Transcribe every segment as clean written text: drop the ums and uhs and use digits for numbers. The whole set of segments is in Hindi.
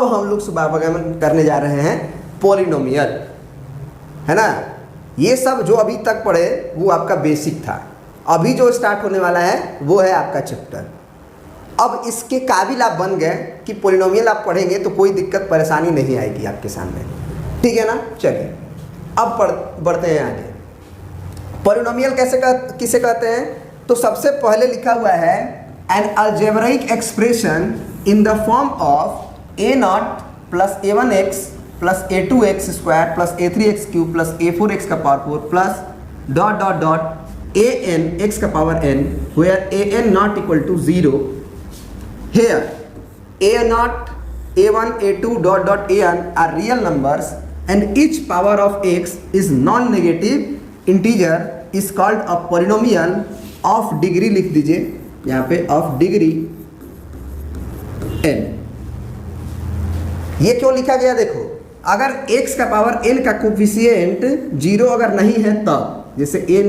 अब हम लोग शुभागमन करने जा रहे हैं पॉलिनोमियल, है ना। ये सब जो अभी तक पढ़े वो आपका बेसिक था, अभी जो स्टार्ट होने वाला है वो है आपका चैप्टर। अब इसके काबिल आप बन गए कि पॉलिनोमियल आप पढ़ेंगे तो कोई दिक्कत परेशानी नहीं आएगी आपके सामने, ठीक है ना। चलिए अब बढ़ते हैं आगे। पॉलिनोमियल किसे कहते हैं, तो सबसे पहले लिखा हुआ है an algebraic expression in the form of a0 plus a1x plus a2x square plus a3x cube plus a4x का power 4 plus dot dot dot an x का power n where an not equal to 0। Here a0, a1, a2 dot dot an are real numbers and each power of x is non-negative integer is called a polynomial of degree, लिख दीजिए यहाँ पे of degree n। ये क्यों लिखा गया देखो, अगर x का पावर n का कोफिशिएंट 0 अगर नहीं है तब, जैसे n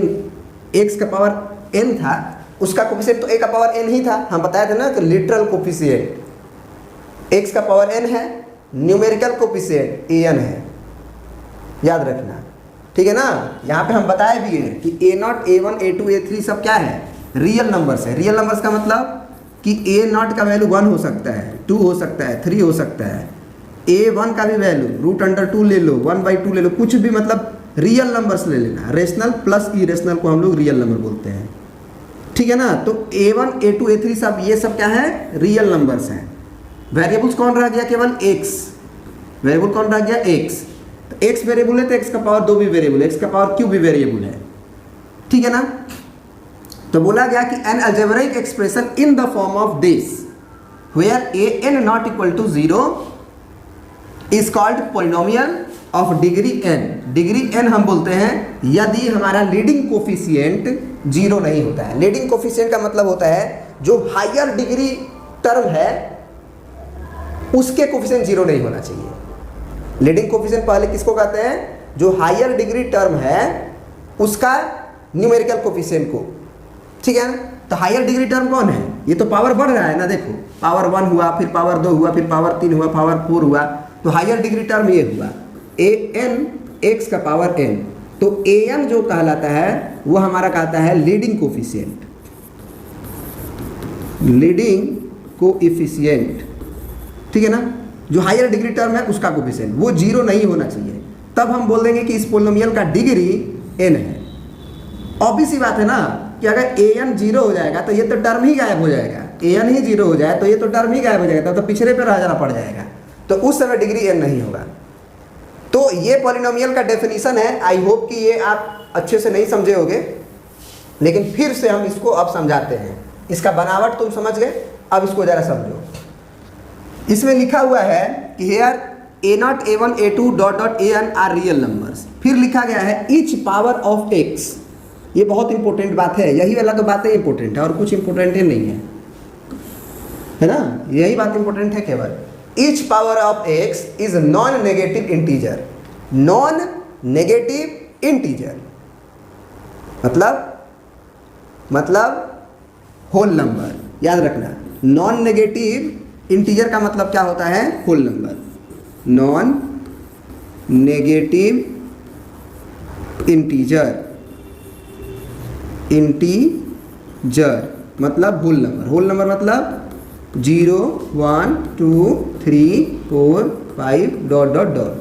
x का पावर n था उसका कोफिशिएंट तो a का पावर n ही था, हम बताए थे ना कि लिटरल कोफिशिएंट x का पावर n है, न्यूमेरिकल कोफिशिएंट an है, याद रखना, ठीक है ना। यहाँ पे हम बताए भी हैं कि a0, a1, a2, a3 सब क्या है, रियल नंबर्स है। रियल नंबर्स का मतलब कि a0 का वैल्यू 1 हो सकता है, 2 हो सकता है, 3 हो सकता है, a1 का भी वैल्यू √2 ले लो, 1/2 ले लो, कुछ भी, मतलब रियल नंबर्स ले लेना। रेशनल प्लस इरेशनल को हम लोग रियल नंबर बोलते हैं, ठीक है ना। तो a1, a2, a3 सब ये सब क्या है, रियल नंबर्स हैं। वेरिएबल्स कौन रह गया, केवल x, वेरिएबल कौन रह गया, x। तो x वेरिएबल है तो x का पावर 2 भी वेरिएबल है, x का पावर क्यूब भी वेरिएबल है, ठीक है ना। तो बोला गया कि an algebraic expression in the form of this where an not equal to 0 is called polynomial of degree n। Degree n हम बोलते हैं यदि हमारा लीडिंग कोफिशिएंट 0 नहीं होता है। लीडिंग कोफिशिएंट का मतलब होता है जो हायर डिग्री टर्म है उसके कोफिशिएंट 0 नहीं होना चाहिए। लीडिंग कोफिशिएंट पहले किसको कहते हैं, जो हायर डिग्री टर्म है उसका न्यूमेरिकल कोफिशिएंट को, ठीक है ना। तो हायर डिग्री टर्म कौन है, ये तो पावर बढ़ रहा है ना, देखो पावर 1 हुआ, फिर पावर 2 हुआ, फिर पावर 3 हुआ, पावर 4 हुआ, तो हायर डिग्री टर्म ये हुआ an x का पावर n। तो an जो कहलाता है वो हमारा कहता है लीडिंग कोफिशिएंट, लीडिंग कोएफिशिएंट, ठीक है ना। जो हायर डिग्री टर्म है उसका कोफिशिएंट वो 0 नहीं होना चाहिए, तब हम बोल देंगे कि इस पॉलिनोमियल का डिग्री n है। ऑब्वियस सी बात है ना कि अगर an 0 हो जाएगा तो ये तो टर्म ही गायब हो जाएगा, an ही 0 हो जाए तो ये तो टर्म ही गायब हो जाएगा, तो पिछले पे रह जाना पड़ जाएगा, तो उस समय डिग्री n नहीं होगा। तो ये पॉलिनोमियल का डेफिनेशन है। आई होप कि ये आप अच्छे से नहीं समझे होंगे, लेकिन फिर से हम इसको अब समझाते हैं। इसका बनावट तुम समझ गए, अब इसको ज़रा समझो। इसमें लिखा हुआ है कि here a0, a1, a2 dot dot an are real numbers. फिर लिखा गया है ईच पावर ऑफ x। ये बहुत इंपॉर्टेंट बात है, यही वाला तो बातें इंपॉर्टेंट है और कुछ इंपॉर्टेंट ही नहीं है ना, यही बात इंपॉर्टेंट है केवल। Each power of x is non negative integer. Non negative integer मतलब होल नंबर, याद रखना। नॉन नेगेटिव इंटीजर का मतलब क्या होता है, whole number. Non negative integer मतलब होल नंबर। होल नंबर मतलब 0, 1, 2, 3, 4, 5 डॉट डॉट डॉट।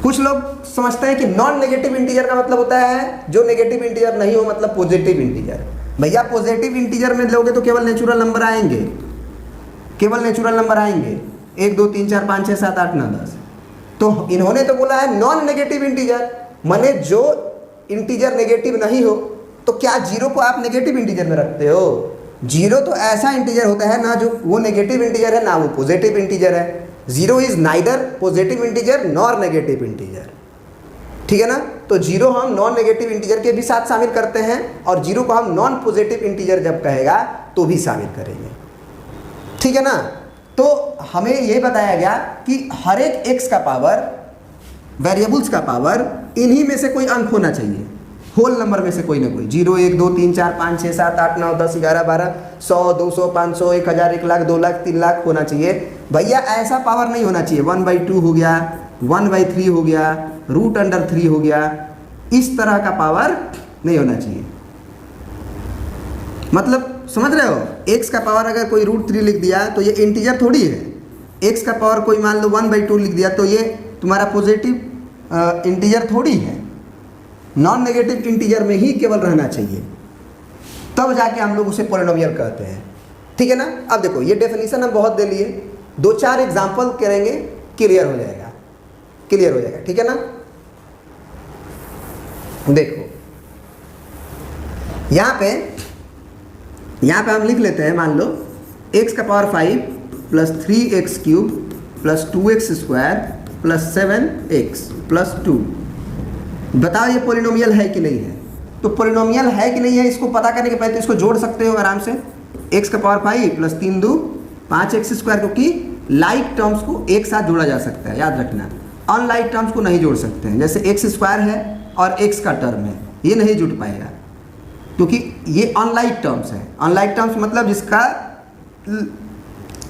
कुछ लोग समझते हैं कि नॉन नेगेटिव इंटीजर का मतलब होता है जो नेगेटिव इंटीजर नहीं हो, मतलब पॉजिटिव इंटीजर। भैया पॉजिटिव इंटीजर में लोगे तो केवल नेचुरल नंबर आएंगे, केवल नेचुरल नंबर आएंगे, 1, 2, 3, 4, 5, 6, 7, 8, 9, 10। तो इन्होंने तो बोला है नॉन नेगेटिव इंटीजर, माने जो इंटीजर नेगेटिव नहीं हो। तो क्या 0 को आप नेगेटिव इंटीजर में रखते हो? 0 तो ऐसा इंटीजर होता है ना जो वो नेगेटिव इंटीजर है ना वो पॉजिटिव इंटीजर है। 0 is neither positive integer nor negative integer, ठीक है ना। तो 0 हम नॉन नेगेटिव इंटीजर के भी साथ शामिल करते हैं और 0 को हम नॉन पॉजिटिव इंटीजर जब कहेगा तो भी शामिल करेंगे, ठीक है ना। तो हमें ये बताया गया कि हर एक x का पावर, वेरिएबल्स का पावर, इन्हीं में से कोई अंक होना चाहिए। होल नंबर में से कोई ना कोई, 0 1 2 3 4 5 6 7 8 9 10 11 12 100 200 500 1000 1 लाख 2 लाख 3 लाख होना चाहिए भैया। ऐसा पावर नहीं होना चाहिए 1/2 हो गया, 1/3 हो गया, √3 हो गया, इस तरह का पावर नहीं होना चाहिए। मतलब समझ रहे हो, x का पावर अगर कोई √3 लिख दिया तो ये इंटीजर थोड़ी है। x का पावर कोई मान लो 1/2 लिख दिया तो ये तुम्हारा पॉजिटिव इंटीजर थोड़ी है। नॉन नेगेटिव इंटीजर में ही केवल रहना चाहिए, तब जाके हम लोग उसे पॉलिनोमियल कहते हैं। ठीक है ना। अब देखो ये डेफिनेशन हम बहुत दे लिए, 2-4 एग्जाम्पल करेंगे, क्लियर हो जाएगा, क्लियर हो जाएगा। ठीक है ना। देखो यहाँ पे हम लिख लेते हैं, मान लो x का power 5 plus 3x³ plus 2x² plus 7x plus 2। बताओ ये पॉलिनोमियल है कि नहीं है। तो पॉलिनोमियल है कि नहीं है इसको पता करने के पहले तो इसको जोड़ सकते हो आराम से। x का पावर 5 प्लस 3 2 5x², क्योंकि लाइक टर्म्स को एक साथ जोड़ा जा सकता है, याद रखना। अनलाइक टर्म्स को नहीं जोड़ सकते हैं, जैसे x² है और x का टर्म है, ये नहीं जुड़ पाएगा क्योंकि ये अनलाइक टर्म्स है। अनलाइक टर्म्स मतलब जिसका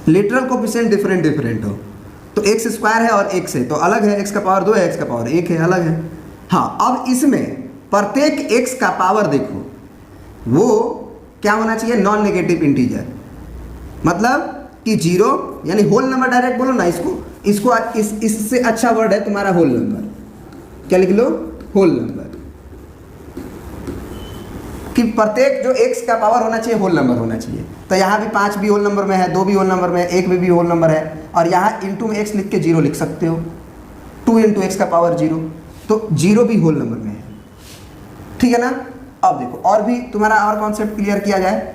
लिटरल कोफिशिएंट डिफरेंट हो। तो x² है और x है तो अलग है, x का पावर 2 है, x का पावर 1 है, अलग है। हाँ, अब इसमें प्रत्येक x का पावर देखो वो क्या होना चाहिए, नॉन नेगेटिव इंटीजर। मतलब कि 0 यानी होल नंबर, डायरेक्ट बोलो ना इसको इससे अच्छा वर्ड है तुम्हारा होल नंबर। क्या लिख लो, होल नंबर। कि प्रत्येक जो x का पावर होना चाहिए होल नंबर होना चाहिए। तो यहाँ भी 5 भी होल नंबर में है, 2 भी होल नंबर में है, 1 भी होल नंबर है, और यहाँ इंटू में x लिख के 0 लिख सकते हो। 2 × x का पावर 0, तो 0 भी होल नंबर में है। ठीक है ना। अब देखो और भी तुम्हारा और कॉन्सेप्ट क्लियर किया जाए।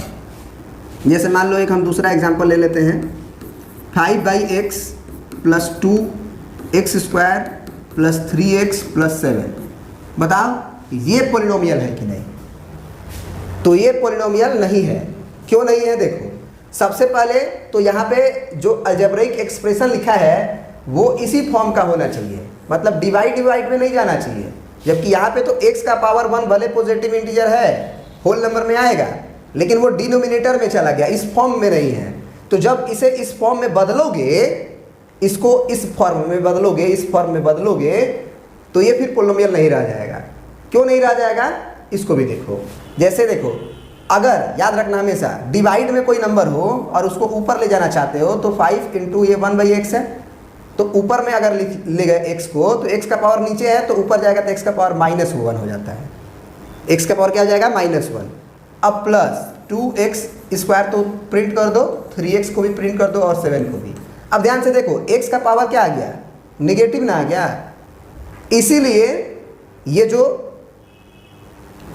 जैसे मान लो एक हम दूसरा एग्जांपल ले लेते हैं, 5/x plus 2x² plus 3x plus 7। बताओ ये पॉलिनोमियल है कि नहीं। तो ये पॉलिनोमियल नहीं है। क्यों नहीं है, देखो सबसे पहले तो यहाँ पे जो अलजेब्रिक एक्सप्रेशन लिखा है वो इसी फॉर्म का होना चाहिए, मतलब डिवाइड में नहीं जाना चाहिए। जबकि यहाँ पे तो x का पावर 1 भले पॉजिटिव इंटीजर है, होल नंबर में आएगा, लेकिन वो डिनोमिनेटर में चला गया, इस फॉर्म में नहीं है। तो जब इसे इस फॉर्म में बदलोगे, इसको इस फॉर्म में बदलोगे, इस फॉर्म में बदलोगे, तो ये फिर पॉलिनोमियल नहीं रह जाएगा। क्यों नहीं रह जाएगा, इसको भी देखो। जैसे देखो, अगर याद रखना हमेशा डिवाइड में कोई नंबर हो और उसको ऊपर ले जाना चाहते हो तो 5 × ये 1/x है, तो ऊपर में अगर ले गए x को तो x का पावर नीचे है तो ऊपर जाएगा तो x का पावर -1 हो जाता है। x का पावर क्या हो जाएगा, -1। अब प्लस 2x² तो प्रिंट कर दो, 3x को भी प्रिंट कर दो और 7 को भी। अब ध्यान से देखो x का पावर क्या आ गया, नेगेटिव ना आ गया। इसीलिए ये जो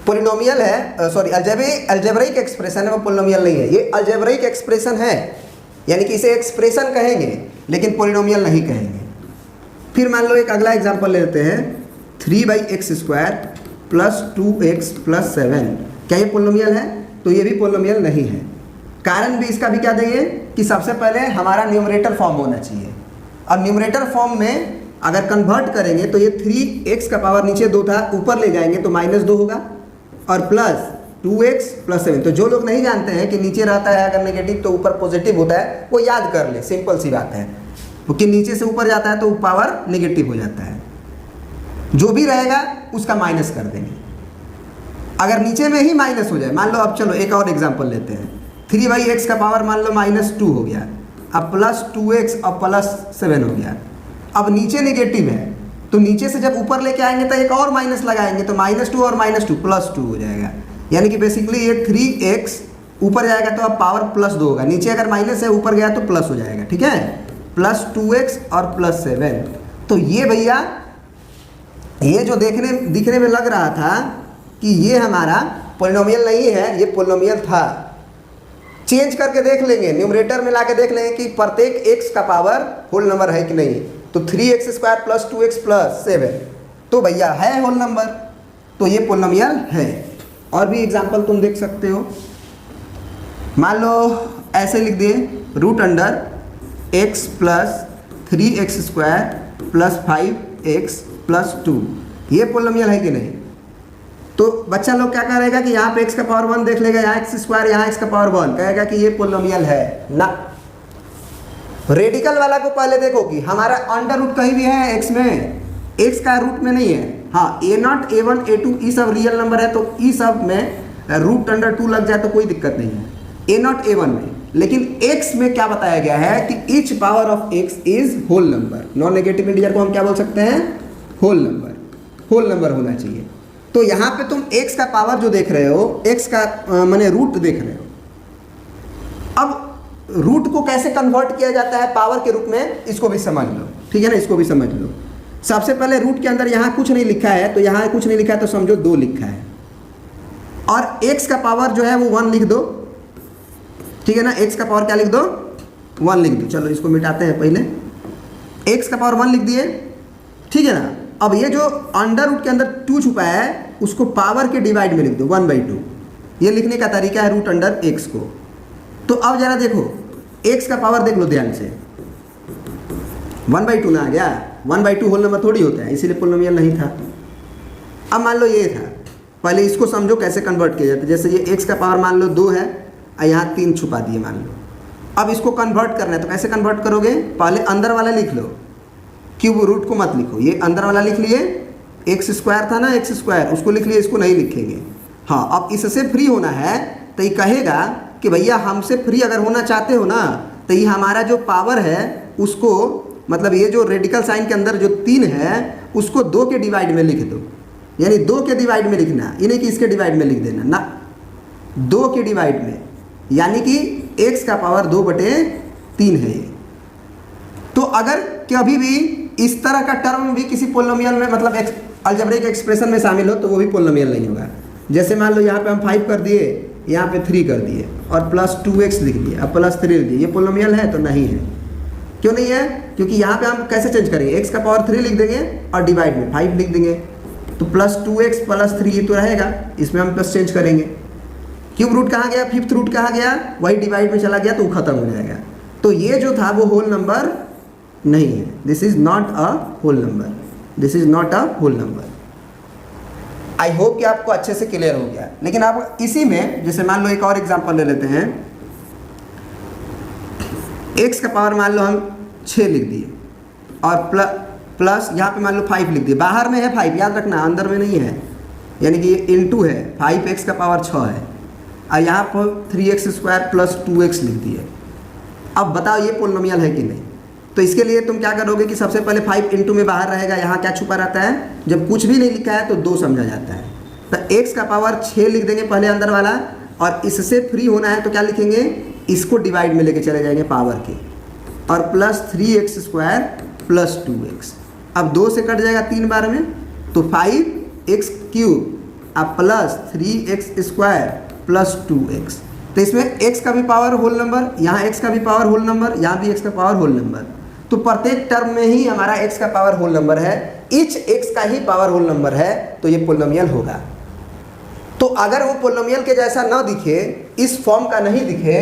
पॉलिनोमियल है, सॉरी अलजेब्रिक एक्सप्रेशन है, वो पॉलिनोमियल नहीं है, ये अलजेब्रिक एक्सप्रेशन है, यानी कि इसे एक्सप्रेशन कहेंगे लेकिन पॉलिनोमियल नहीं कहेंगे। फिर मान लो एक अगला एग्जांपल लेते हैं, 3/x² प्लस 2x प्लस 7। क्या ये पॉलिनोमियल है, तो ये भी पॉलिनोमियल नहीं है। कारण भी इसका भी क्या देंगे कि सबसे पहले हमारा न्यूमरेटर फॉर्म होना चाहिए। अब न्यूमरेटर फॉर्म में अगर कन्वर्ट करेंगे तो ये 3x का पावर नीचे 2 था, ऊपर ले जाएंगे तो -2 होगा, और प्लस 2x प्लस 7। तो जो लोग नहीं जानते हैं कि नीचे रहता है अगर नेगेटिव तो ऊपर पॉजिटिव होता है, वो याद कर ले, सिंपल सी बात है। क्योंकि नीचे से ऊपर जाता है तो पावर नेगेटिव हो जाता है, जो भी रहेगा उसका माइनस कर देंगे। अगर नीचे में ही माइनस हो जाए, मान लो, अब चलो एक और एग्जांपल लेते हैं, 3/x का पावर मान लो -2 हो गया, अब प्लस 2x और प्लस 7 हो गया। अब नीचे नेगेटिव है तो नीचे से जब ऊपर लेके आएंगे तो एक और माइनस लगाएंगे तो -2 और -2 +2 हो जाएगा। यानी कि बेसिकली ये 3x ऊपर जाएगा तो अब पावर +2 होगा, नीचे अगर माइनस है ऊपर गया तो प्लस हो जाएगा। ठीक है, प्लस 2x और प्लस 7। तो ये भैया ये जो दिखने में लग रहा था कि ये हमारा पॉलिनोमियल नहीं है, ये पॉलिनोमियल था। चेंज करके देख लेंगे, न्यूमरेटर में लाके देख लेंगे कि प्रत्येक x का पावर होल नंबर है कि नहीं। तो 3x² प्लस 2x प्लस 7 तो भैया है होल नंबर, तो ये पॉलिनोमियल है। और भी एग्जांपल तुम देख सकते हो, मान लो ऐसे लिख दिए, √x plus 3x² plus 5x plus 2। ये पॉलिनोमियल है कि नहीं, तो बच्चा लोग क्या करेगा कि यहाँ पे एक्स का पावर 1 देख लेगा, यहाँ एक्स स्क्वायर, यहाँ एक्स का पावर 1, कहेगा कि ये पोलिनोमियल है ना। रेडिकल वाला को पहले देखो कि हमारा अंडर रूट कहीं भी है एक्स में, एक्स का रूट में नहीं है। हाँ, a0 a1 a2 ये सब रियल नंबर है, तो ये सब में रूट अंडर 2 लग जाए तो कोई दिक्कत नहीं है a0 a1 में। लेकिन x में क्या बताया गया है कि each power of x is whole number. Non negative integer को हम क्या बोल सकते हैं? होल नंबर, होल नंबर होना चाहिए। तो यहाँ पे तुम x का पावर जो देख रहे हो, x का माने रूट देख रहे हो। अब रूट को कैसे कन्वर्ट किया जाता है पावर के रूप में, इसको भी समझ लो, ठीक है ना, इसको भी समझ लो। सबसे पहले रूट के अंदर यहाँ कुछ नहीं लिखा है, तो यहाँ कुछ नहीं लिखा है तो समझो 2 लिखा है, और x का पावर जो है वो 1 लिख दो, ठीक है ना। x का पावर क्या लिख दो? 1 लिख दो। चलो इसको मिटाते हैं पहले, x का पावर 1 लिख दिए, ठीक है ना। अब ये जो अंडर रूट के अंदर 2 छुपा है उसको पावर के डिवाइड में लिख दो 1/2। ये लिखने का तरीका है रूट अंडर x को। तो अब जरा देखो x का पावर देख लो ध्यान से, 1/2 ना आ गया। 1/2 होल नंबर थोड़ी होता है, इसीलिए पोलिनोमियल नहीं था। अब मान लो ये था, पहले इसको समझो कैसे कन्वर्ट किया जाता है। जैसे ये x का पावर मान लो 2 है और यहाँ 3 छुपा दिए मान लो। अब इसको कन्वर्ट करना है तो कैसे कन्वर्ट करोगे? पहले अंदर वाला लिख लो, क्यूब रूट को मत लिखो। ये अंदर वाला लिख लिए, एक्स स्क्वायर था ना, एक्स स्क्वायर उसको लिख लिए, इसको नहीं लिखेंगे। हाँ, अब इससे फ्री होना है तो ये कहेगा कि भैया हमसे फ्री अगर होना चाहते हो ना, तो ये हमारा जो पावर है उसको, मतलब ये जो रेडिकल साइन के अंदर जो 3 है उसको 2 के डिवाइड में लिख दो। यानी 2 के डिवाइड में लिखना, ये नहीं कि इसके डिवाइड में लिख देना ना, 2 के डिवाइड में, यानी कि x का पावर 2/3 है ये। तो अगर कभी भी इस तरह का टर्म भी किसी पोलिनोमियल में, मतलब अलजेब्रिक एक्सप्रेशन में शामिल हो, तो वो भी पोलिनोमियल नहीं होगा। जैसे मान लो यहाँ पे हम 5 कर दिए, यहाँ पे 3 कर दिए और प्लस 2x लिख दिए, अब प्लस 3 लिख दिए, ये पोलिनोमियल है? तो नहीं है। क्यों नहीं है? क्योंकि यहाँ पे हम कैसे चेंज करेंगे, x का पावर 3 लिख देंगे और डिवाइड में 5 लिख देंगे, तो प्लस 2x प्लस 3 ये तो रहेगा, इसमें हम प्लस चेंज करेंगे। क्यूब रूट कहाँ गया? 5th रूट कहाँ गया? वही डिवाइड में चला गया, तो वो खत्म हो जाएगा। तो ये जो था वो होल नंबर नहीं है। This is not a whole number, this is not a whole number. I hope कि आपको अच्छे से क्लियर हो गया। लेकिन आप इसी में, जैसे मान लो एक और एग्जांपल ले लेते हैं, x का पावर मान लो हम 6 लिख दिए और प्लस यहाँ पे मान लो 5 लिख दिए। बाहर में है 5, याद रखना, अंदर में नहीं है, यानी कि ये इनटू है, 5x का पावर 6 है, और यहाँ पर 3x स्क्वायर प्लस 2x लिख दिए। अब बताओ ये पोलिनोमियल है कि नहीं? तो इसके लिए तुम क्या करोगे कि सबसे पहले 5 इंटू में बाहर रहेगा, यहाँ क्या छुपा रहता है? जब कुछ भी नहीं लिखा है तो 2 समझा जाता है। तो x का पावर 6 लिख देंगे पहले अंदर वाला, और इससे फ्री होना है तो क्या लिखेंगे? इसको डिवाइड में लेके चले जाएंगे पावर के, और plus 3x square plus 2x। अब 2 से कट जाएगा 3 बार में, तो 5x क्यूब अब plus 3x square plus 2x। तो इसमें x का भी पावर होल नंबर, यहाँ x का भी पावर होल नंबर, यहाँ भी x का पावर होल नंबर। तो प्रत्येक टर्म में ही हमारा x का पावर होल नंबर है, ईच x का ही पावर होल नंबर है, तो ये पोलिनोमियल होगा। तो अगर वो पोलिनोमियल के जैसा ना दिखे, इस फॉर्म का नहीं दिखे,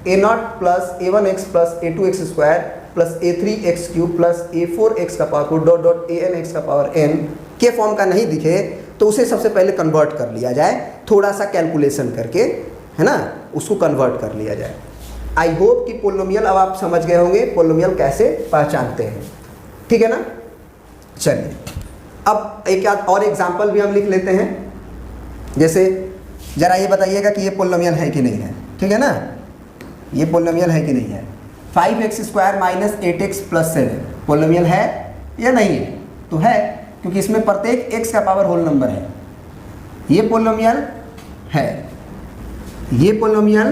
a0 plus a1x plus a2x square plus a3x cube plus a4x का power dot dot an x का पावर n के फॉर्म का नहीं दिखे, तो उसे सबसे पहले कन्वर्ट कर लिया जाए, थोड़ा सा कैलकुलेशन करके, है ना, उसको कन्वर्ट कर लिया जाए। आई होप कि पोलिनोमियल अब आप समझ गए होंगे, पोलिनोमियल कैसे पहचानते हैं, ठीक है ना। चलिए अब एक और एग्जांपल भी हम लिख लेते हैं। जैसे जरा ये बताइएगा कि ये पोलिनोमियल है कि नहीं है, ठीक है ना, ये पोलिनोमियल है कि नहीं है। 5x square minus 8x plus 7 polynomial है या नहीं है? तो है, क्योंकि इसमें प्रत्येक x का पावर होल नंबर है। ये पोलिनोमियल है, ये पोलिनोमियल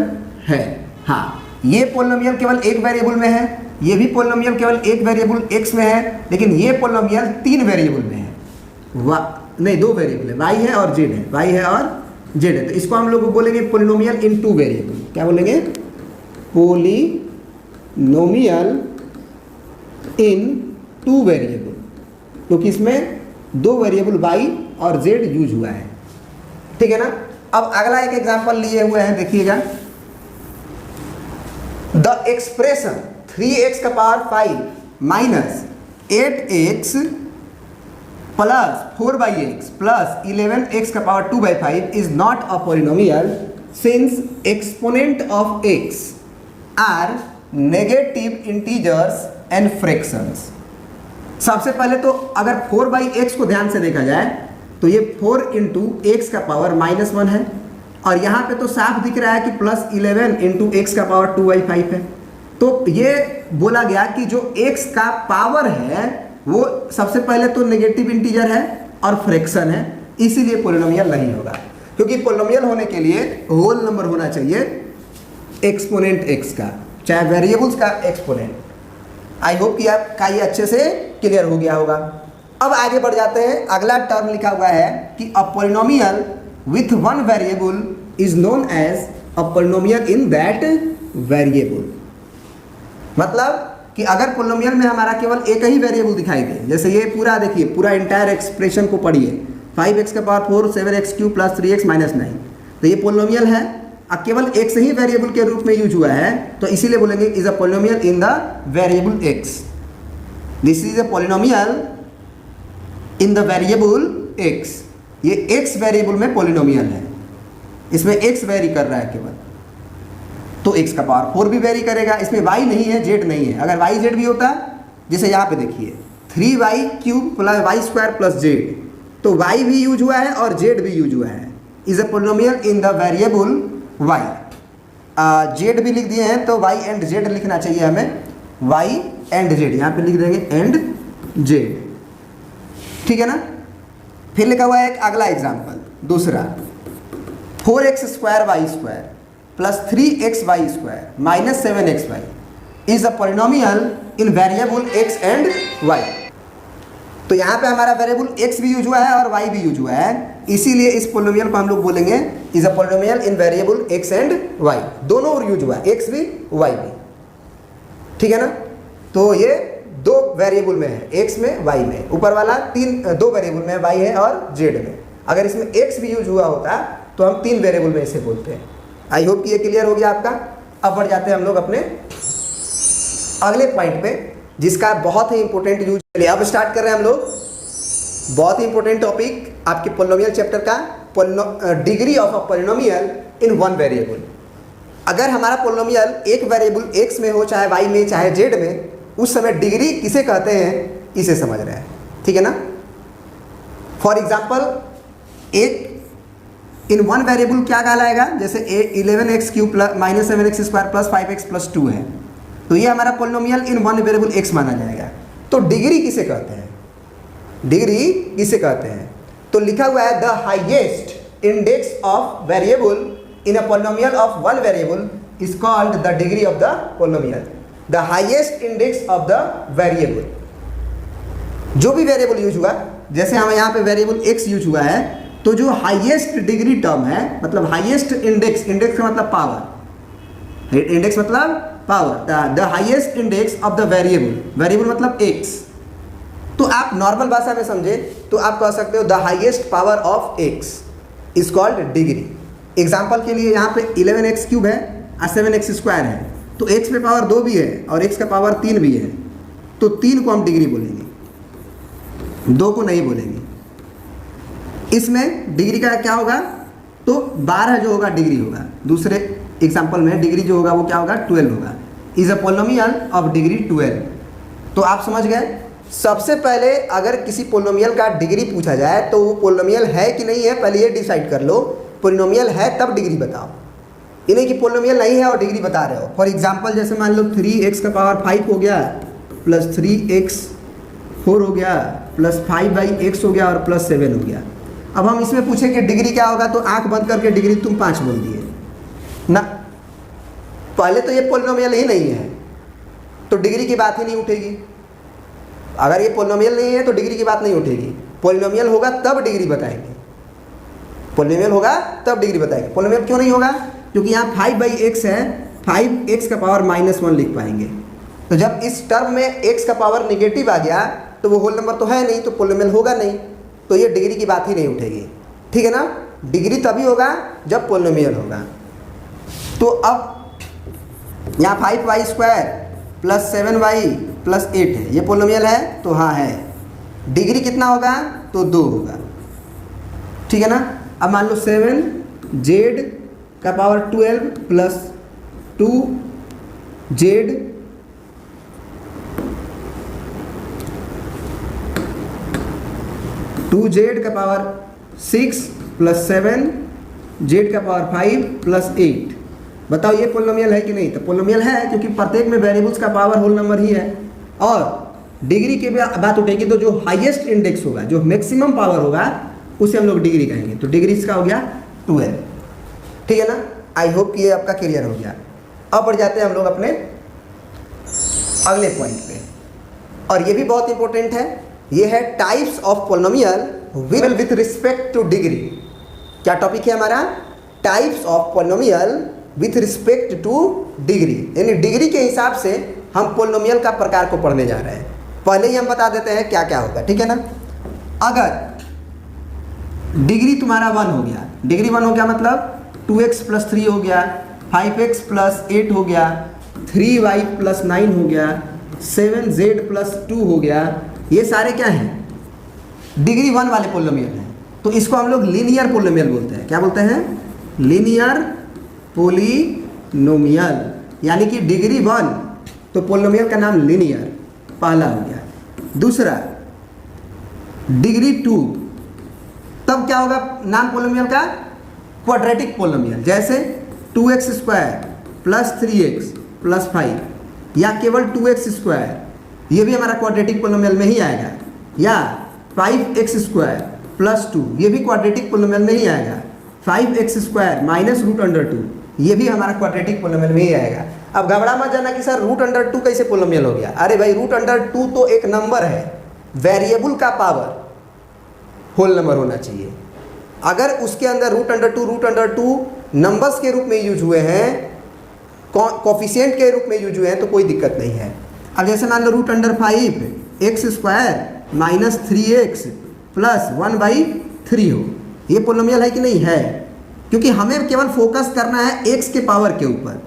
है। हाँ, ये पोलिनोमियल केवल एक वेरिएबल में है, ये भी पोलिनोमियल केवल एक वेरिएबल x में है, लेकिन ये पोलिनोमियल 3 वेरिएबल में है। नहीं, 2 वेरिएबल है, y है और z है, y है और z है। तो इसको हम लोग बोलेंगे पोलिनोमियल इन 2 वेरिएबल। क्या बोलेंगे? पोलिनोमियल इन 2 वेरिएबल, क्योंकि इसमें 2 वेरिएबल y और z यूज हुआ है, ठीक है ना। अब अगला एक एग्जांपल लिए हुए हैं, देखिएगा। द एक्सप्रेशन 3x का power 5 minus 8x plus 4/x plus 11x का power 2/5 is not a polynomial since exponent of x are negative integers and fractions. सबसे पहले तो अगर 4/x को ध्यान से देखा जाए तो ये 4 इंटू एक्स का पावर -1 है, और यहाँ पे तो साफ दिख रहा है कि प्लस 11 इंटू एक्स का पावर 2/5 है। तो ये बोला गया कि जो x का पावर है वो सबसे पहले तो नेगेटिव इंटीजर है और फ्रैक्शन है, इसीलिए पॉलिनोमियल नहीं होगा। क्योंकि पॉलिनोमियल होने के लिए होल नंबर होना चाहिए एक्सपोनेंट x का, चाहे वेरिएबल्स का एक्सपोनेंट। आई होप कि आपका ये अच्छे से क्लियर हो गया होगा। अब आगे बढ़ जाते हैं। अगला टर्म लिखा हुआ है कि a polynomial with one variable is known as a polynomial in that variable. मतलब कि अगर पॉलिनोमियल में हमारा केवल एक ही वेरिएबल दिखाई दे, जैसे ये पूरा देखिए, पूरा इंटायर एक्सप्रेशन को पढ़िए, 5x का power 4 7x³ plus 3x minus 9, तो ये पॉलिनोमियल है। अब केवल एक से ही वेरिएबल के रूप में यूज हुआ है, तो इसीलिए बोलेंगे is a polynomial in the variable x। This is a polynomial in the variable x। ये x वेरिएबल में पॉलिनोमियल है, इसमें x वेरी कर रहा है केवल, तो x का पावर 4 भी वेरी करेगा। इसमें y नहीं है, z नहीं है। अगर y z भी होता, जैसे यहाँ पे देखिए 3y³ plus y² plus z, तो y भी यूज हुआ है और z भी यूज हुआ है। Is a polynomial in the variable y। z भी लिख दिए हैं तो y एंड z लिखना चाहिए हमें, y एंड z, यहाँ पे लिख देंगे एंड z, ठीक है ना। फिर लिखा हुआ है एक अगला एग्जाम्पल, दूसरा 4x² y² plus 3xy² minus 7xy is a polynomial in variable x and y। तो यहाँ पे हमारा वेरिएबल x भी यूज हुआ है और y भी यूज हुआ है, इसीलिए इस पॉलिनोमियल को हम लोग बोलेंगे is a polynomial in variable x and y। दोनों और यूज हुआ है, x भी y भी, ठीक है ना। तो ये दो वेरिएबल में है, x में y में, ऊपर वाला दो वेरिएबल में y है और z में। अगर इसमें x भी यूज हुआ होता तो हम 3 वेरिएबल में इसे बोलते हैं। आई होप कि ये क्लियर हो गया आपका। अब बढ़ जाते हैं हम लोग अपने अगले पॉइंट पे, जिसका बहुत ही इंपॉर्टेंट यूज। चलिए अब स्टार्ट कर रहे हैं हम लोग, बहुत ही इंपॉर्टेंट टॉपिक आपके पॉलिनोमियल चैप्टर का, degree of a polynomial in one variable. अगर हमारा पॉलिनोमियल एक वेरिएबल x में हो, चाहे y में चाहे z में, उस समय डिग्री किसे कहते हैं इसे समझ रहे हैं, ठीक है ना। फॉर एग्जाम्पल एक इन वन वेरिएबल क्या कहलाएगा, जैसे 11x³ minus 7x² plus 5x plus 2 है, तो ये हमारा polynomial in one variable x माना जाएगा। तो डिग्री किसे कहते हैं, डिग्री किसे कहते हैं, तो लिखा हुआ है the highest index of variable in a polynomial of one variable is called the degree of the polynomial. The highest index of the variable, जो भी वेरिएबल यूज हुआ, जैसे हमें यहाँ पे वेरिएबल x यूज हुआ है, तो जो हाईएस्ट डिग्री टर्म है, मतलब हाईएस्ट इंडेक्स, इंडेक्स का मतलब पावर, इंडेक्स मतलब power, the highest index of the variable, variable मतलब x। तो आप नॉर्मल भाषा में समझे तो आप कह सकते हो the highest power of x is called degree. Example के लिए यहाँ पे 11x³ है और 7x² है, तो x पे पावर 2 भी है और x का पावर 3 भी है, तो 3 को हम डिग्री बोलेंगे, 2 को नहीं बोलेंगे। इसमें डिग्री का क्या होगा, तो 12 जो होगा डिग्री होगा। दूसरे एग्जाम्पल में डिग्री जो होगा वो क्या होगा, 12 होगा। Is a polynomial of degree 12। तो आप समझ गए। सबसे पहले अगर किसी पॉलिनोमियल का डिग्री पूछा जाए तो वो पॉलिनोमियल है कि नहीं है, पहले ये डिसाइड कर लो। पॉलिनोमियल है तब डिग्री बताओ, ये नहीं कि पॉलिनोमियल नहीं है और डिग्री बता रहे हो। फॉर एग्जाम्पल जैसे मान लो 3x का पावर 5 हो गया प्लस 3x4 हो गया प्लस 5/x हो गया और प्लस 7 हो गया। अब हम इसमें पूछे कि डिग्री क्या होगा, तो आंख बंद करके डिग्री तुम 5 बोल दिए ना, पहले तो ये पॉलिनोमियल ही नहीं है तो डिग्री की बात ही नहीं उठेगी। अगर ये पॉलिनोमियल नहीं है तो डिग्री की बात नहीं उठेगी। पॉलिनोमियल होगा तब डिग्री बताएंगे, पॉलिनोमियल होगा तब डिग्री बताएंगे। पॉलिनोमियल क्यों नहीं होगा, क्योंकि यहाँ 5/x है, 5x का पावर -1 लिख पाएंगे। तो जब इस टर्म में x का पावर निगेटिव आ गया तो वो होल नंबर तो है नहीं, तो पॉलिनोमियल होगा नहीं, तो ये डिग्री की बात ही नहीं उठेगी, ठीक है ना। डिग्री तभी होगा जब पॉलिनोमियल होगा। तो अब यहाँ 5y² प्लस 7y प्लस 8 है, ये पॉलिनोमियल है, तो हाँ है। डिग्री कितना होगा, तो 2 होगा, ठीक है ना। अब मान लो 7z का पावर 12 प्लस 2z 2z का पावर 6 प्लस 7z का पावर 5 प्लस 8। बताओ ये पोलिनोमियल है कि नहीं, तो पोलिनोमियल है क्योंकि प्रत्येक में वेरिएबल्स का पावर होल नंबर ही है। और डिग्री की बात उठेगी तो जो हाईएस्ट इंडेक्स होगा, जो मैक्सिमम पावर होगा, उसे हम लोग डिग्री कहेंगे। तो डिग्री इसका हो गया 12, ठीक है ना। आई होप कि ये आपका क्लियर हो गया। अब बढ़ जाते हैं हम लोग अपने अगले पॉइंट पे, और ये भी बहुत इंपॉर्टेंट है। ये है types of polynomial with respect to degree. क्या टॉपिक है हमारा, types of polynomial with respect to degree, यानी डिग्री के हिसाब से हम पोलिनोमियल का प्रकार को पढ़ने जा रहे हैं। पहले ही हम बता देते हैं क्या क्या होगा, ठीक है ना। अगर डिग्री तुम्हारा 1 हो गया, डिग्री 1 हो गया मतलब 2x प्लस 3 हो गया, 5x प्लस 8 हो गया, 3y प्लस 9 हो गया, 7z प्लस 2 हो गया, ये सारे क्या हैं, डिग्री 1 वाले पोलिनोमियल हैं। तो इसको हम लोग लीनियर पोलिनोमियल बोलते हैं। क्या बोलते हैं, लीनियर पोलिनोमियल, यानी कि डिग्री 1, तो पोलिनोमियल का नाम लीनियर, पहला हो गया। दूसरा डिग्री 2, तब क्या होगा नाम पोलिनोमियल का, क्वाड्रेटिक पोलिनोमियल, जैसे 2x square plus 3x plus 5, या केवल 2x स्क्वायर, ये भी हमारा क्वाड्रेटिक पोलिनोमियल में ही आएगा, या 5x स्क्वायर प्लस 2, ये भी क्वाड्रेटिक पोलिनोमियल में ही आएगा, 5x स्क्वायर माइनस √2, ये भी हमारा क्वाड्रेटिक पोलिनोमियल में ही आएगा। अब घबरा मत जाना कि सर √2 कैसे पोलिनोमियल हो गया। अरे भाई √2 तो एक नंबर है, वेरिएबल का पावर होल नंबर होना चाहिए। अगर उसके अंदर √2 नंबर्स के रूप में यूज हुए हैं, कोफिशिएंट के रूप में यूज हुए हैं, तो कोई दिक्कत नहीं है। अब जैसे मान लो √5x square minus 3x plus 1/3 हो, ये पोलिनोमियल है कि नहीं है, क्योंकि हमें केवल फोकस करना है x के पावर के ऊपर।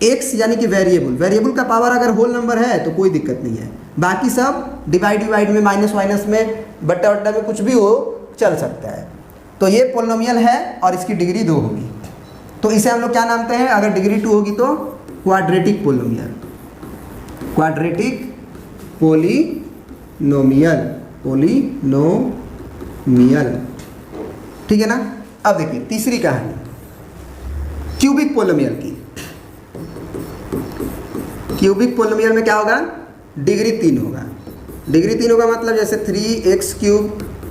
x यानी कि वेरिएबल का पावर अगर होल नंबर है तो कोई दिक्कत नहीं है, बाकी सब डिवाइड में, माइनस में, बट्टा में कुछ भी हो, चल सकता है। तो ये पोलिनोमियल है और इसकी डिग्री 2 होगी, तो इसे हम लोग क्या नामते हैं, अगर डिग्री 2 होगी तो क्वाड्रेटिक पोलिनोमियल, क्वाड्रेटिक पोलिनोमियल, ठीक है ना। अब देखिए तीसरी कहानी क्यूबिक पोलिनोमियल की। क्यूबिक पोलिनोमियल में क्या होगा, डिग्री 3 होगा। डिग्री 3 होगा मतलब जैसे 3x cube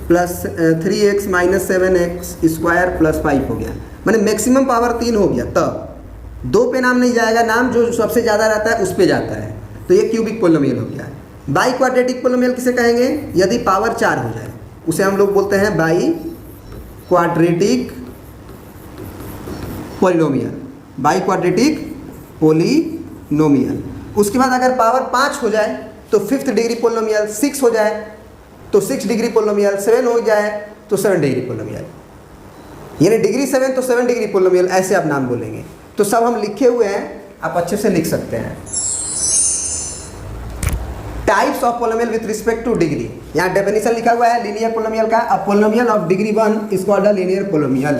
plus 3x minus 7x square plus 5 हो गया, मैंने मैक्सिमम पावर 3 हो गया। तब 2 पे नाम नहीं जाएगा, नाम जो सबसे ज़्यादा रहता है उस पे जाता है, तो ये क्यूबिक पोलिनोमियल हो गया। बाई क्वाड्रेटिक पोलिनोमियल किसे कहेंगे, यदि पावर 4 हो जाए, उसे हम लोग बोलते हैं by quadratic polynomial, by quadratic polynomial. उसके बाद अगर पावर 5 हो जाए तो 5th डिग्री पोलिनोमियल, 6 हो जाए तो 6 डिग्री पोलिनोमियल, 7 हो जाए तो 7 डिग्री पोलिनोमियल, यानी डिग्री 7 तो 7 डिग्री पोलिनोमियल, ऐसे आप नाम बोलेंगे। तो सब हम लिखे हुए हैं, आप अच्छे से लिख सकते हैं। Types of polynomial with respect to degree, यहाँ डेफिनेशन लिखा हुआ है लीनियर पोलिनोमियल का। A polynomial of degree 1 is called a linear polynomial.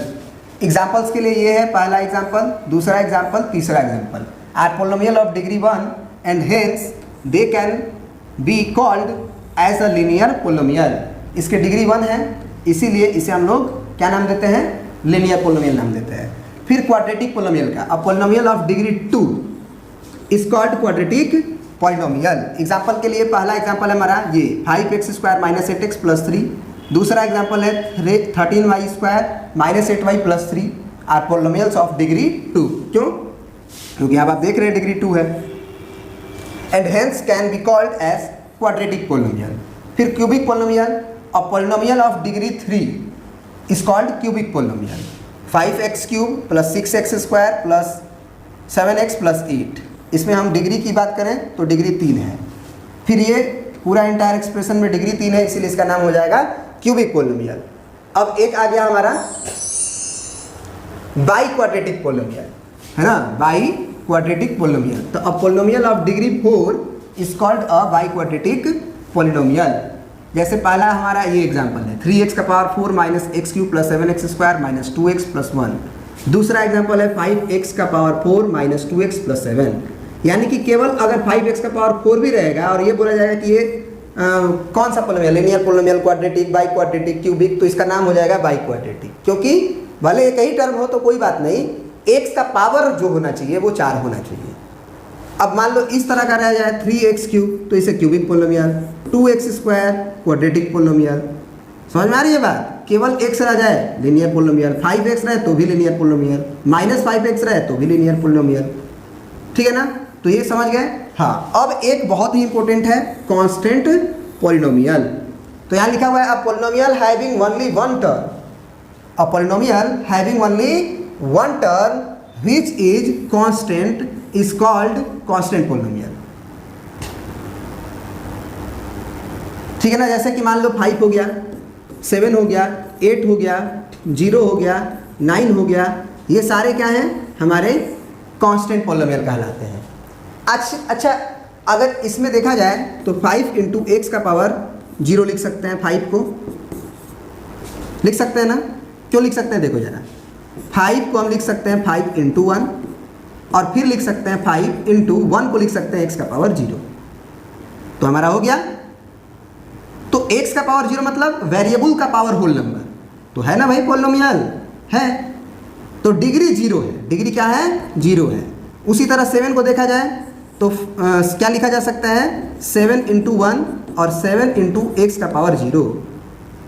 Examples के लिए ये है, पहला एग्जांपल, दूसरा एग्जांपल, तीसरा example are polynomial of degree 1 and hence they can be called as a linear polynomial. इसके डिग्री 1 है, इसीलिए इसे हम लोग क्या नाम देते हैं, लीनियर पोलिनोमियल नाम देते हैं। फिर क्वाड्रेटिक पोलिनोमियल का, a polynomial of degree 2 is called quadratic polynomial. Example के लिए पहला एग्जांपल है हमारा ये 5x square minus 8x plus 3, दूसरा एग्जांपल है 13y square minus 8y plus 3 are polynomials of degree 2। क्यों, क्योंकि अब आप देख रहे हैं डिग्री 2 है, and hence can be called as quadratic polynomial. फिर cubic polynomial, a polynomial of degree 3 is called cubic polynomial. 5x cube plus 6x square plus 7x plus 8, इसमें हम डिग्री की बात करें तो डिग्री 3 है। फिर ये पूरा इंटायर एक्सप्रेशन में डिग्री 3 है, इसीलिए इसका नाम हो जाएगा क्यूबिक पोलिनोमियल। अब एक आ गया हमारा बाई क्वाड्रेटिक पोलिनोमियल, है ना, बाई क्वाड्रेटिक पोलिनोमियल। तो a polynomial of degree 4 is called a biquadratic polynomial. जैसे पहला हमारा ये एग्जांपल है 3x का power 4 minus x cube plus 7x square minus 2x plus 1। दूसरा एग्जांपल है 5x का पावर 4 माइनस 2x प्लस 7। यानी कि केवल अगर 5x का पावर 4 भी रहेगा और ये बोला जाएगा कि ये कौन सा polynomial, linear polynomial, quadratic, by quadratic, cubic, तो इसका नाम हो जाएगा बाई क्वाड्रेटिक। क्योंकि भले एक ही टर्म हो तो कोई बात नहीं, x का पावर जो होना चाहिए वो 4 होना चाहिए। अब मान लो इस तरह का रह जाए 3x क्यूब, तो इसे cubic polynomial, 2x square quadratic polynomial. समझ में आ रही है बात? केवल x रह जाए लीनियर पोलिनोमियल, 5x रहे तो भी लीनियर पोलिनोमियल, माइनस 5x रहे तो भी लीनियर पोलिनोमियल। ठीक है ना? तो ये समझ गए। हाँ, अब एक बहुत ही इंपॉर्टेंट है कांस्टेंट पोलिनोमियल। तो यहाँ लिखा हुआ है a polynomial having only one term, a polynomial having only one term which is constant is called constant polynomial. ठीक है ना? जैसे कि मान लो 5 हो गया, 7 हो गया, 8 हो गया, 0 हो गया, 9 हो गया, ये सारे क्या हैं? हमारे कांस्टेंट पोलिनोमियल कहलाते हैं। अच्छा, अगर इसमें देखा जाए तो 5 इंटू एक्स का पावर 0 लिख सकते हैं। 5 को लिख सकते हैं ना? क्यों लिख सकते हैं? देखो जरा, 5 को हम लिख सकते हैं 5 इंटू 1, और फिर लिख सकते हैं 5 इंटू 1 को लिख सकते हैं एक्स का पावर 0। तो हमारा हो गया। तो एक्स का पावर 0 मतलब वेरिएबल का पावर होल नंबर, तो है ना भाई पोलिनोमियल है। तो डिग्री 0 है। डिग्री क्या है? 0 है। उसी तरह 7 को देखा जाए तो क्या लिखा जा सकता है? 7 इंटू 1 और 7 इंटू एक्स का पावर 0।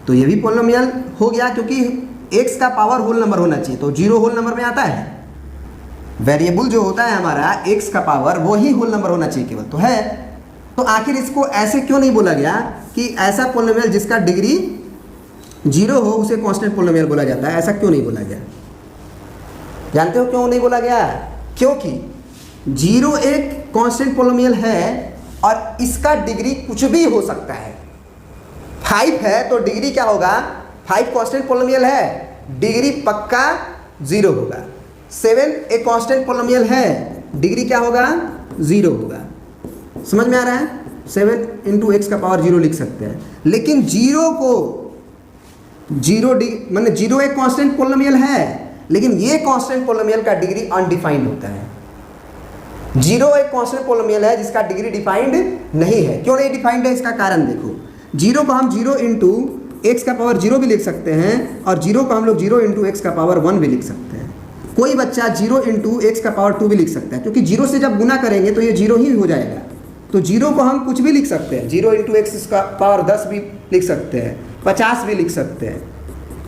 तो ये भी पोलिनोमियल हो गया, क्योंकि एक्स का पावर होल नंबर होना चाहिए, तो 0 होल नंबर में आता है। वेरिएबल जो होता है हमारा एक्स का पावर, वो ही होल नंबर होना चाहिए केवल, तो है। तो आखिर इसको ऐसे क्यों नहीं बोला गया कि ऐसा पोलिनोमियल जिसका डिग्री 0 हो उसे कांस्टेंट पोलिनोमियल बोला जाता है? ऐसा क्यों नहीं बोला गया? जानते हो क्यों नहीं बोला गया? क्योंकि 0 एक कांस्टेंट पोलिनोमियल है और इसका डिग्री कुछ भी हो सकता है। 5 है तो डिग्री क्या होगा? 5 कांस्टेंट पोलिनोमियल है, डिग्री पक्का 0 होगा। 7 एक कांस्टेंट पोलिनोमियल है, डिग्री क्या होगा? 0 होगा। समझ में आ रहा है? 7 इंटू एक्स का पावर 0 लिख सकते हैं, लेकिन 0 को 0 माने 0 एक कांस्टेंट पोलिनोमियल है, लेकिन ये कांस्टेंट पोलिनोमियल का डिग्री अनडिफाइंड होता है। 0 एक कांस्टेंट पोलिनोमियल है जिसका डिग्री डिफाइंड नहीं है। क्यों नहीं डिफाइंड है? इसका कारण देखो। 0 को हम 0 इंटू एक्स का पावर 0 भी लिख सकते हैं, और 0 को हम लोग 0 इंटू एक्स का पावर 1 भी लिख सकते हैं। कोई बच्चा 0 इंटू एक्स का पावर 2 भी लिख सकता है, क्योंकि 0 से जब गुना करेंगे तो ये 0 ही हो जाएगा। तो 0 को हम कुछ भी लिख सकते हैं, 0 इंटू एक्स का पावर 10 भी लिख सकते हैं, 50 भी लिख सकते हैं,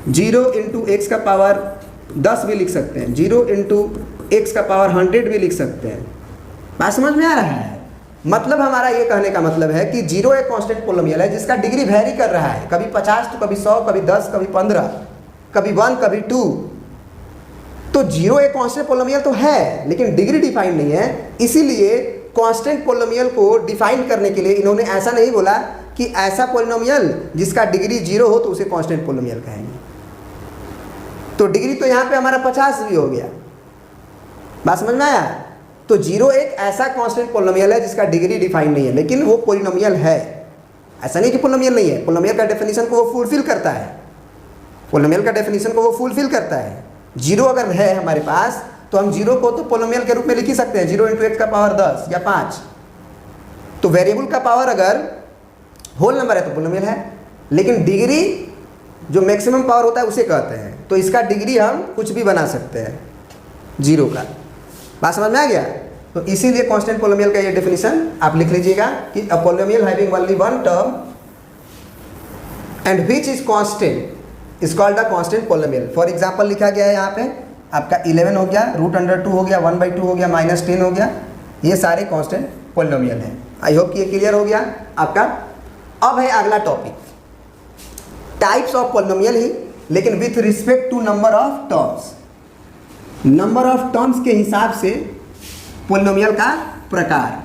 0 इंटू एक्स का पावर 10 भी लिख सकते हैं, 0 इंटू एक्स का पावर 100 भी लिख सकते हैं। बात समझ में आ रहा है? मतलब हमारा ये कहने का मतलब है कि 0 एक कांस्टेंट पोलिनोमियल है जिसका डिग्री वेरी कर रहा है, कभी 50 तो कभी 100, कभी 10, कभी 15, कभी 1, कभी 2। तो 0 एक कांस्टेंट पोलिनोमियल तो है, लेकिन डिग्री डिफाइंड नहीं है। इसीलिए कांस्टेंट पोलिनोमियल को डिफाइन करने के लिए इन्होंने ऐसा नहीं बोला कि ऐसा पोलिनोमियल जिसका डिग्री 0 हो तो उसे कांस्टेंट पोलिनोमियल कहेंगे। तो डिग्री तो यहाँ पे हमारा 50 भी हो गया। बात समझ में आया? तो 0 एक ऐसा कांस्टेंट पोलिनोमियल है जिसका डिग्री डिफाइन नहीं है, लेकिन वो पोलिनोमियल है। ऐसा नहीं कि पोलिनोमियल नहीं है, पोलिनोमियल का डेफिनेशन को वो फुलफिल करता है। पोलिनोमियल का डेफिनेशन को वो फुलफिल करता है। 0 अगर है हमारे पास तो हम 0 को तो पोलिनोमियल के रूप में लिख ही सकते हैं, 0 इंटू एक्स का पावर 10 या 5। तो वेरिएबल का पावर अगर होल नंबर है तो पोलिनोमियल है, लेकिन डिग्री जो मैक्सिमम पावर होता है उसे कहते हैं। तो इसका डिग्री हम कुछ भी बना सकते हैं 0 का। बात समझ में आ गया? तो इसीलिए कांस्टेंट पोलिनोमियल का ये डेफिनेशन आप लिख लीजिएगा कि a polynomial having only one term and which is constant is called a constant polynomial. For example लिखा गया है यहाँ पे आपका 11 हो गया, √2 हो गया, 1/2 हो गया, -10 हो गया। ये सारे कांस्टेंट पोलिनोमियल हैं। आई होप कि ये क्लियर हो गया आपका। अब है अगला टॉपिक, टाइप्स ऑफ पोलिनोमियल ही, लेकिन with respect to number of terms. Number of terms के हिसाब से पोलिनोमियल का प्रकार,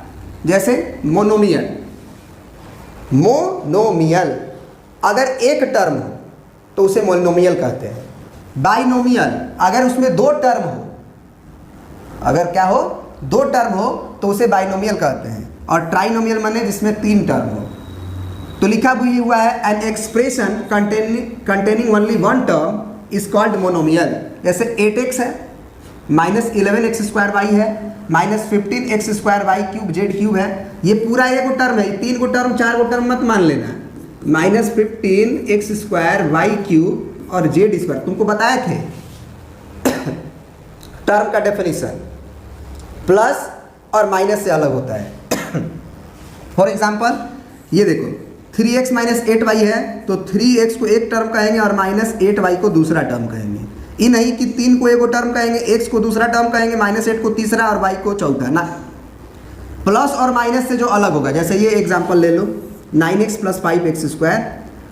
जैसे मोनोमियल। मोनोमियल अगर एक टर्म हो तो उसे मोनोमियल कहते हैं। बाइनोमियल अगर उसमें 2 टर्म हो, अगर क्या हो 2 टर्म हो तो उसे बाइनोमियल कहते हैं। और ट्राइनोमियल माने जिसमें 3 टर्म हो। तो लिखा भी हुआ है an expression containing only one term is called monomial. जैसे 8x है, -11x² y है, -15x² y³ z³ है, ये पूरा एक टर्म है, 3 गो टर्म 4 गो टर्म मत मान लेना। -15x² y³ और z², तुमको बताए थे टर्म का डेफिनेशन प्लस और माइनस से अलग होता है। फॉर एग्जाम्पल ये देखो 3x - 8y है, तो 3x को एक टर्म कहेंगे और -8y को दूसरा टर्म कहेंगे। ये नहीं कि 3 को एक टर्म कहेंगे, x को दूसरा टर्म कहेंगे, -8 को तीसरा और y को चौथा ना। प्लस और माइनस से जो अलग होगा, जैसे ये एग्जाम्पल ले लो 9x + 5x²,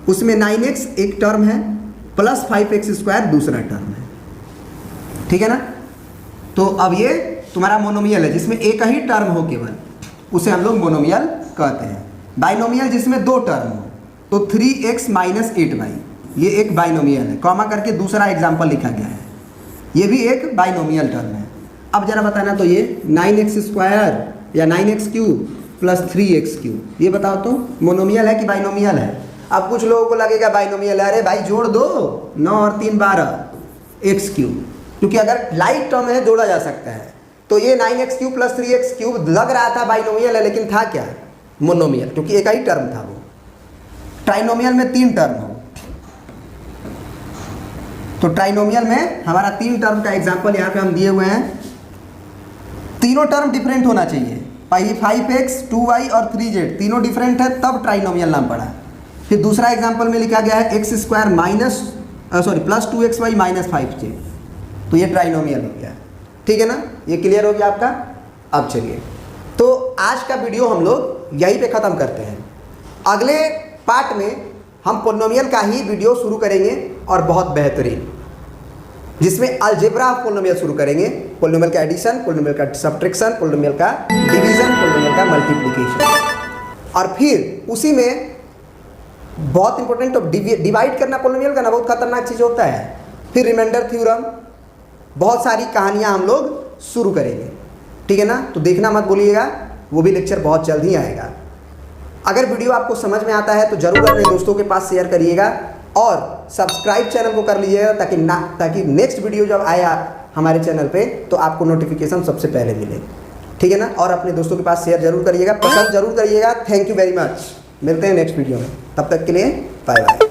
उसमें 9x एक टर्म है प्लस 5x² दूसरा टर्म है, ठीक है ना। तो अब ये तुम्हारा मोनोमियल है जिसमें एक ही टर्म हो केवल, उसे हम लोग मोनोमियल कहते हैं। बाइनोमियल जिसमें 2 टर्म हो, तो 3x - 8y ये एक बाइनोमियल है, कॉमा करके दूसरा एग्जाम्पल लिखा गया है, ये भी एक बाइनोमियल टर्म है। अब जरा बताना, तो ये 9x² या 9x³ + 3x³, ये बताओ तो मोनोमियल है कि बाइनोमियल है। अब कुछ लोगों को लगेगा बाइनोमियल है, अरे भाई जोड़ दो 9 और 3 12 x³, क्योंकि अगर लाइट टर्म है जोड़ा जा सकता है। तो ये 9x³ + 3x³ लग रहा था बाइनोमियल है, लेकिन था क्या, मोनोमियल, क्योंकि एक ही टर्म था वो। ट्राइनोमियल में 3 टर्म हो, तो ट्राइनोमियल में हमारा 3 टर्म का एग्जांपल यहाँ पे हम दिए हुए हैं। तीनों टर्म डिफरेंट होना चाहिए, 5x 2y और 3z तीनों डिफरेंट है, तब ट्राइनोमियल नाम पड़ा। फिर दूसरा एग्जांपल में लिखा गया है x² + 2xy - 5z, तो ये ट्राइनोमियल हो गया, ठीक है ना। ये क्लियर हो गया आपका। अब चलिए, तो आज का वीडियो हम लोग यहीं पे ख़त्म करते हैं। अगले पार्ट में हम पोलिनोमियल का ही वीडियो शुरू करेंगे, और बहुत बेहतरीन, जिसमें अलजेब्रा ऑफ पोलिनोमियल शुरू करेंगे। पोलिनोमियल का एडिशन, पोलिनोमियल का सब्ट्रैक्शन, पोलिनोमियल का डिवीजन, पोलिनोमियल का मल्टीप्लिकेशन, और फिर उसी में बहुत इंपॉर्टेंट डिवाइड करना पोलिनोमियल का ना, बहुत खतरनाक चीज़ होता है। फिर रिमाइंडर थ्योरम, बहुत सारी कहानियाँ हम लोग शुरू करेंगे, ठीक है ना। तो देखना मत भूलिएगा, वो भी लेक्चर बहुत जल्द ही आएगा। अगर वीडियो आपको समझ में आता है तो जरूर अपने दोस्तों के पास शेयर करिएगा, और सब्सक्राइब चैनल को कर लीजिएगा, ताकि नेक्स्ट वीडियो जब आया हमारे चैनल पे तो आपको नोटिफिकेशन सबसे पहले मिले, ठीक है ना। और अपने दोस्तों के पास शेयर जरूर करिएगा, पसंद जरूर करिएगा। थैंक यू वेरी मच, मिलते हैं नेक्स्ट वीडियो में, तब तक के लिए बाय बाय।